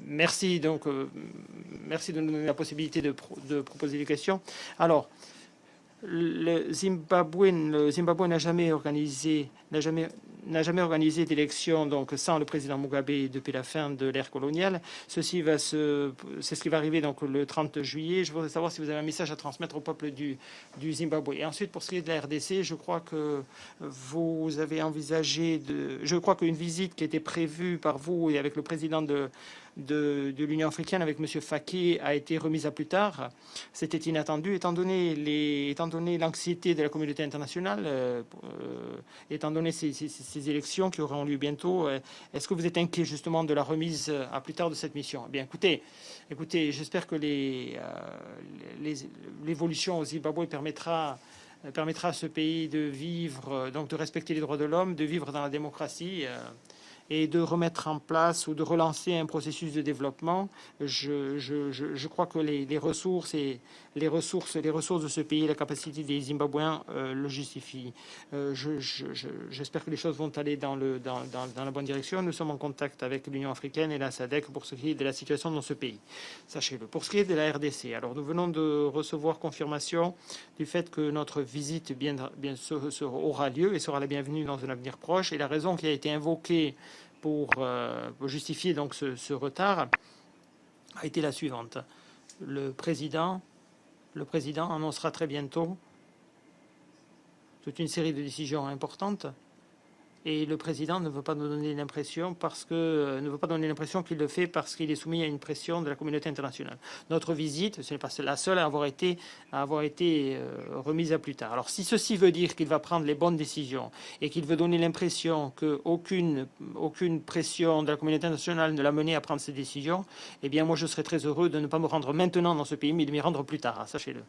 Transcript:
Merci donc, merci de nous donner la possibilité de proposer des questions. Alors, le Zimbabwe n'a jamais organisé d'élection donc sans le président Mugabe depuis la fin de l'ère coloniale. C'est ce qui va arriver donc le 30 juillet. Je voudrais savoir si vous avez un message à transmettre au peuple du Zimbabwe. Et ensuite, pour ce qui est de la RDC, je crois que vous avez envisagé je crois qu'une visite qui était prévue par vous et avec le président de l'Union africaine avec M. Faké a été remise à plus tard. C'était inattendu, étant donné l'anxiété de la communauté internationale, étant donné ces élections qui auront lieu bientôt. Est-ce que vous êtes inquiet justement de la remise à plus tard de cette mission? Eh bien, écoutez, j'espère que l'évolution au Zimbabwe permettra à ce pays de vivre, donc de respecter les droits de l'homme, de vivre dans la démocratie. Et de remettre en place ou de relancer un processus de développement. Je crois que les ressources de ce pays, la capacité des Zimbabwéens le justifient. J'espère que les choses vont aller dans la bonne direction. Nous sommes en contact avec l'Union africaine et la SADC pour ce qui est de la situation dans ce pays. Sachez-le. Pour ce qui est de la RDC, alors nous venons de recevoir confirmation du fait que notre visite aura lieu et sera la bienvenue dans un avenir proche. Et la raison qui a été invoquée pour justifier donc ce retard a été la suivante. Le président annoncera très bientôt toute une série de décisions importantes. Et le président ne veut pas nous donner l'impression qu'il le fait parce qu'il est soumis à une pression de la communauté internationale. Notre visite, ce n'est pas la seule à avoir été remise à plus tard. Alors si ceci veut dire qu'il va prendre les bonnes décisions et qu'il veut donner l'impression qu'aucune pression de la communauté internationale ne l'a mené à prendre ces décisions, eh bien moi je serais très heureux de ne pas me rendre maintenant dans ce pays, mais de m'y rendre plus tard, sachez-le.